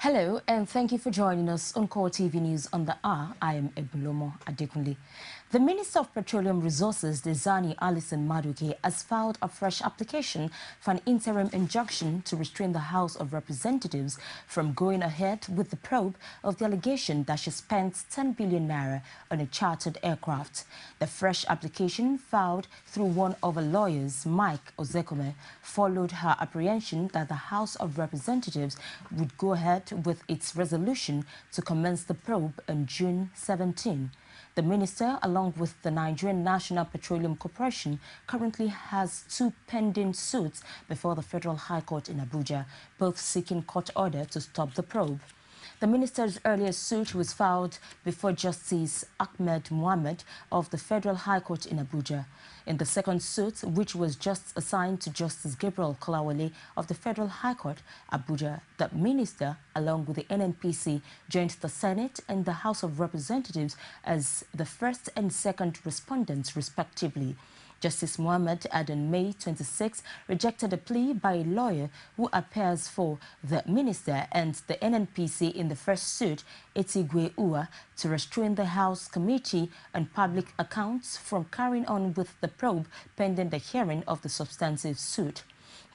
Hello and thank you for joining us on CoreTV News on the hour. I am Ebulomo Adekunle. The Minister of Petroleum Resources, Desani Alison Maduke, has filed a fresh application for an interim injunction to restrain the House of Representatives from going ahead with the probe of the allegation that she spent 10 billion naira on a chartered aircraft. The fresh application, filed through one of her lawyers, Mike Ozekome, followed her apprehension that the House of Representatives would go ahead with its resolution to commence the probe on June 17. The minister, along with the Nigerian National Petroleum Corporation, currently has two pending suits before the Federal High Court in Abuja, both seeking court order to stop the probe. The minister's earlier suit was filed before Justice Ahmed Mohammed of the Federal High Court in Abuja. In the second suit, which was just assigned to Justice Gabriel Kolawole of the Federal High Court, Abuja, the minister, along with the NNPC, joined the Senate and the House of Representatives as the first and second respondents, respectively. Justice Mohammed had on May 26 rejected a plea by a lawyer who appears for the minister and the NNPC in the first suit, Etigwe Ua, to restrain the House Committee on Public Accounts from carrying on with the probe pending the hearing of the substantive suit.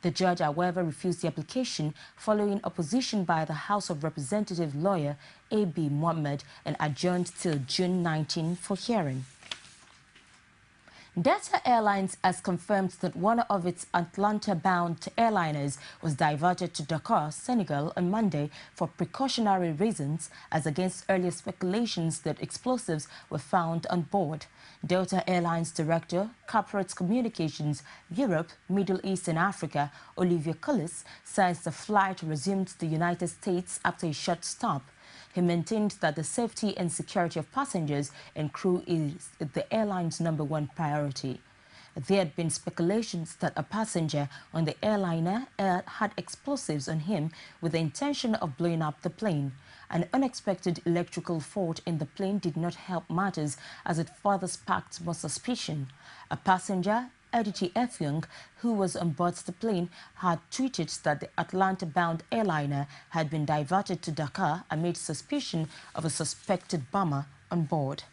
The judge, however, refused the application following opposition by the House of Representatives lawyer A.B. Mohammed and adjourned till June 19 for hearing. Delta Airlines has confirmed that one of its Atlanta-bound airliners was diverted to Dakar, Senegal on Monday for precautionary reasons, as against earlier speculations that explosives were found on board. Delta Airlines Director, Corporate Communications, Europe, Middle East and Africa, Olivier Cullis, says the flight resumed to the United States after a short stop. He maintained that the safety and security of passengers and crew is the airline's #1 priority. There had been speculations that a passenger on the airliner had explosives on him with the intention of blowing up the plane. An unexpected electrical fault in the plane did not help matters as it further sparked more suspicion. A passenger, Editi Efyong, who was on board the plane, had tweeted that the Atlanta-bound airliner had been diverted to Dakar amid suspicion of a suspected bomber on board.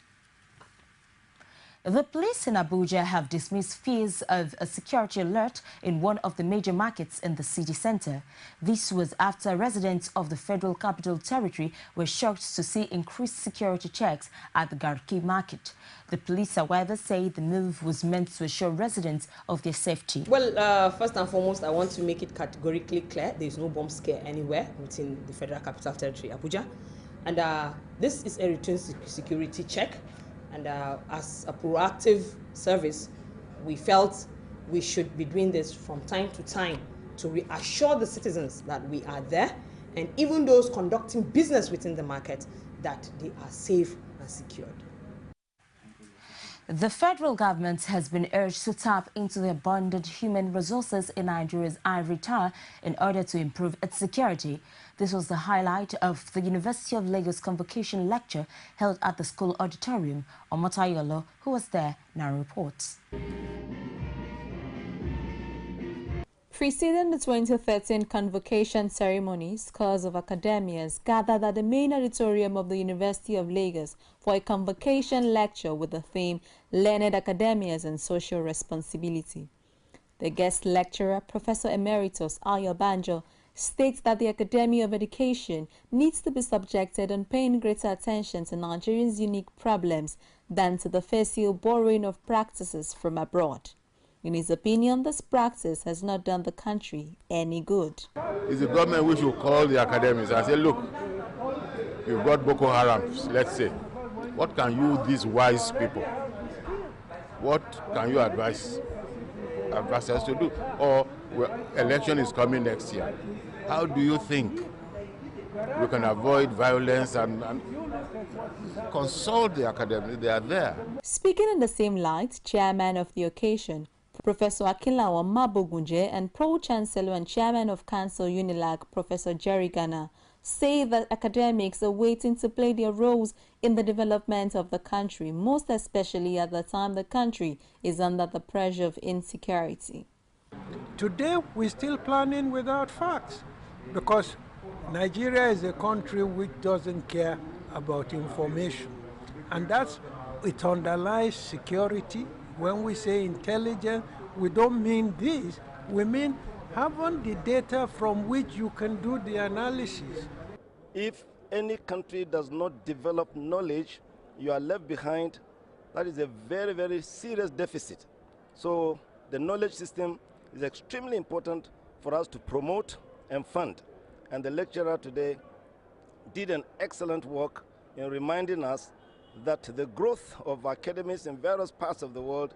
The police in Abuja have dismissed fears of a security alert in one of the major markets in the city center. This was after residents of the Federal Capital Territory were shocked to see increased security checks at the Garki market. The police, however, say the move was meant to assure residents of their safety. Well, first and foremost, I want to make it categorically clear there is no bomb scare anywhere within the Federal Capital Territory, Abuja. And this is a routine security check. And as a proactive service, we felt we should be doing this from time to time to reassure the citizens that we are there, and even those conducting business within the market, that they are safe and secured. The federal government has been urged to tap into the abundant human resources in Nigeria's ivory tower in order to improve its security. This was the highlight of the University of Lagos convocation lecture held at the school auditorium. Omotayolo, who was there, now reports. Preceding the 2013 convocation ceremony, scores of academias gathered at the main auditorium of the University of Lagos for a convocation lecture with the theme Learned Academias and Social Responsibility. The guest lecturer, Professor Emeritus Ayo Banjo, states that the Academy of Education needs to be subjected on paying greater attention to Nigerians' unique problems than to the facile borrowing of practices from abroad. In his opinion, this practice has not done the country any good. It's the government which will call the academies and say, look, you've got Boko Haram, let's say. What can you, these wise people, what can you advise us to do? Or election is coming next year. How do you think we can avoid violence and consult the academy? They are there. Speaking in the same light, chairman of the occasion, Professor Akinlawa Mabogunje, and Pro-Chancellor and Chairman of Council Unilag, Professor Jerry Ghana, say that academics are waiting to play their roles in the development of the country, most especially at the time the country is under the pressure of insecurity. Today, we're still planning without facts because Nigeria is a country which doesn't care about information, and it underlies security. When we say intelligence, we don't mean this. We mean having the data from which you can do the analysis. If any country does not develop knowledge, you are left behind. That is a very, very serious deficit. So the knowledge system is extremely important for us to promote and fund. And the lecturer today did an excellent work in reminding us that the growth of academies in various parts of the world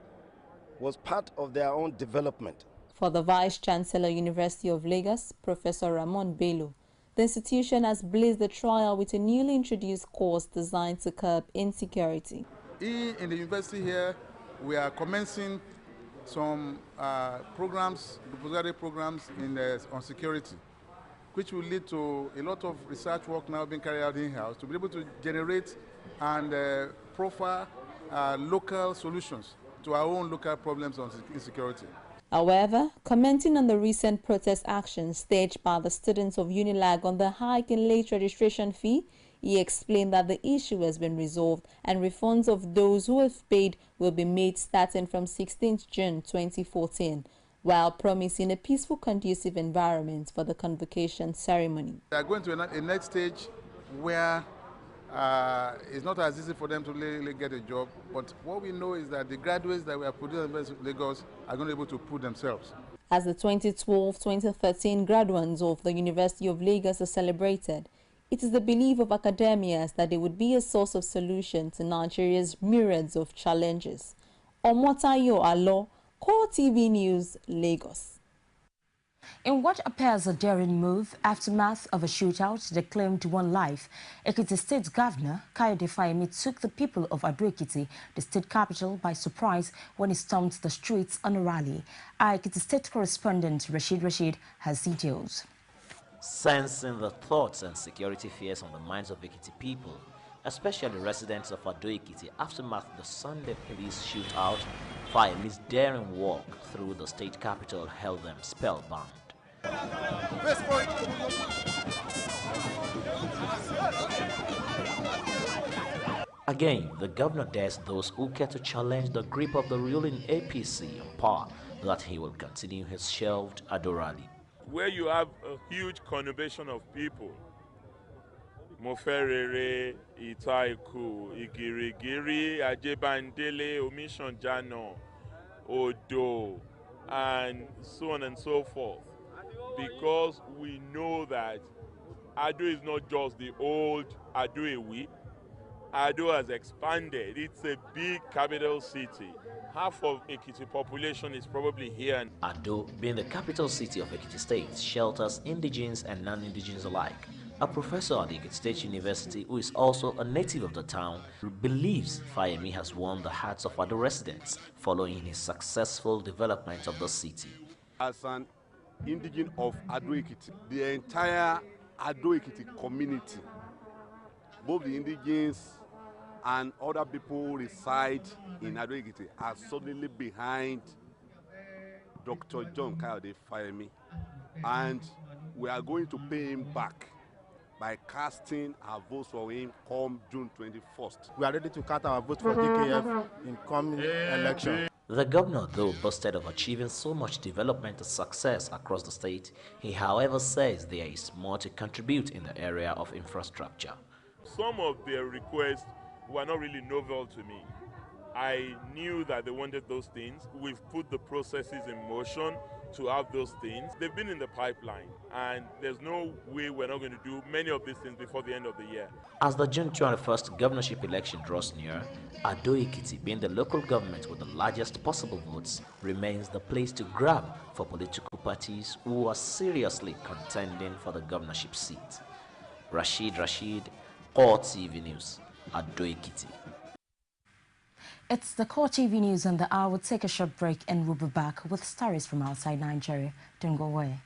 was part of their own development. For the Vice-Chancellor, University of Lagos, Professor Ramon Bello, the institution has blazed the trail with a newly introduced course designed to curb insecurity. In the university here, we are commencing some programs, postgraduate programs on security, which will lead to a lot of research work now being carried out in-house to be able to generate and profile local solutions to our own local problems on insecurity. However, commenting on the recent protest action staged by the students of Unilag on the hike in late registration fee, he explained that the issue has been resolved and refunds of those who have paid will be made starting from 16th June 2014, while promising a peaceful, conducive environment for the convocation ceremony. They are going to a next stage where it's not as easy for them to really get a job, but what we know is that the graduates that we are producing in University of Lagos are going to be able to put themselves. As the 2012-2013 graduates of the University of Lagos are celebrated, it is the belief of academias that they would be a source of solution to Nigeria's myriads of challenges. Omotayo Alo, CoreTV News, Lagos. In what appears a daring move, aftermath of a shootout that claimed one life, Ekiti State Governor Kayode Fayemi took the people of Ado-Ekiti, the state capital, by surprise when he stormed the streets on a rally. Our Ekiti State correspondent Rashid has details. Sensing the thoughts and security fears on the minds of Ekiti people, especially residents of Ado-Ekiti, aftermath of the Sunday police shootout, Fayemi's daring walk through the state capital held them spellbound. Again, the governor dares those who care to challenge the grip of the ruling APC on power that he will continue his shelved Ado rally. Where you have a huge conurbation of people, Moferere, Itaiku, Igirigiri, Ajebandele, Omishanjano, Odo, and so on and so forth. Because we know that Ado is not just the old Ado Ewi. Ado has expanded. It's a big capital city. Half of Ekiti population is probably here. Ado, being the capital city of Ekiti State, shelters indigenes and non-indigenes alike. A professor at the Ekiti State University, who is also a native of the town, believes Fayemi has won the hearts of Ado residents following his successful development of the city. As an indigene of Ado-Ekiti, the entire Ado-Ekiti community, both the indigenes and other people who reside in Ado-Ekiti, are solidly behind Dr. John Kayode Fayemi, and we are going to pay him back by casting our votes for him come June 21st. We are ready to cast our vote for DKF in coming election. The governor, though, boasted of achieving so much development and success across the state, he however says there is more to contribute in the area of infrastructure. Some of their requests were not really novel to me. I knew that they wanted those things. We've put the processes in motion to have those things. They've been in the pipeline, and there's no way we're not going to do many of these things before the end of the year. As the June 21st governorship election draws near, Ado-Ekiti, being the local government with the largest possible votes, remains the place to grab for political parties who are seriously contending for the governorship seat. Rashid, CoreTV News, Ado-Ekiti. It's the CoreTV News and the hour. We'll take a short break and we'll be back with stories from outside Nigeria. Don't go away.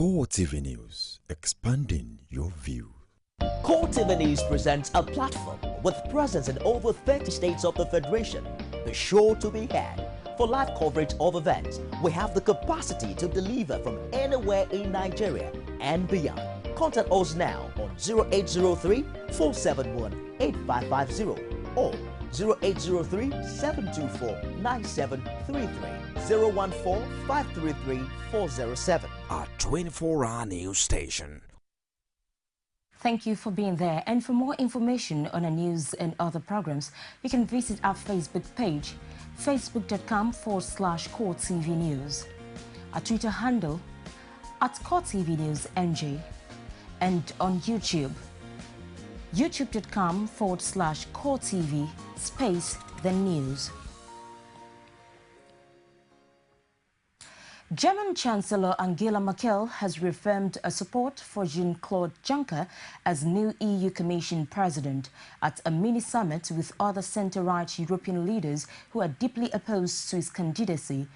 CoreTV News, expanding your view. CoreTV News presents a platform with presence in over 30 states of the Federation. Be sure to be had. For live coverage of events, we have the capacity to deliver from anywhere in Nigeria and beyond. Contact us now on 0803-471-8550 or 0803-724-9733, 014-533-407. Our 24-hour news station. Thank you for being there. And for more information on our news and other programs, you can visit our Facebook page, facebook.com/CoreTV News, our Twitter handle @CoreTV News NJ, and on YouTube, youtube.com/CoreTV /the news. German Chancellor Angela Merkel has reaffirmed a support for Jean-Claude Juncker as new EU Commission President at a mini-summit with other centre-right European leaders who are deeply opposed to his candidacy.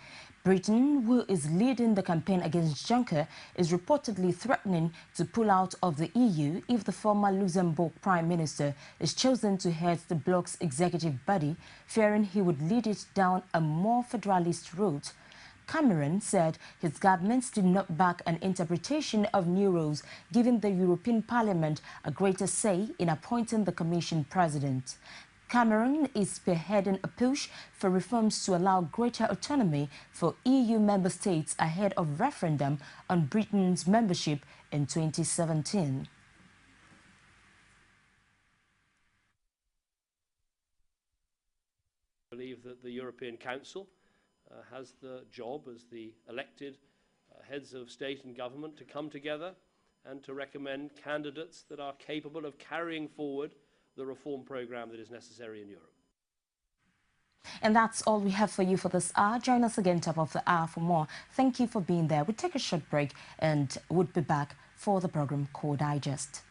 Britain, who is leading the campaign against Juncker, is reportedly threatening to pull out of the EU if the former Luxembourg Prime Minister is chosen to head the bloc's executive body, fearing he would lead it down a more federalist route. Cameron said his government did not back an interpretation of new rules, giving the European Parliament a greater say in appointing the Commission President. Cameron is spearheading a push for reforms to allow greater autonomy for EU member states ahead of referendum on Britain's membership in 2017. I believe that the European Council has the job as the elected heads of state and government to come together and to recommend candidates that are capable of carrying forward the reform programme that is necessary in Europe. And that's all we have for you for this hour. Join us again top of the hour for more. Thank you for being there. We'll take a short break and we'll be back for the programme Core Digest.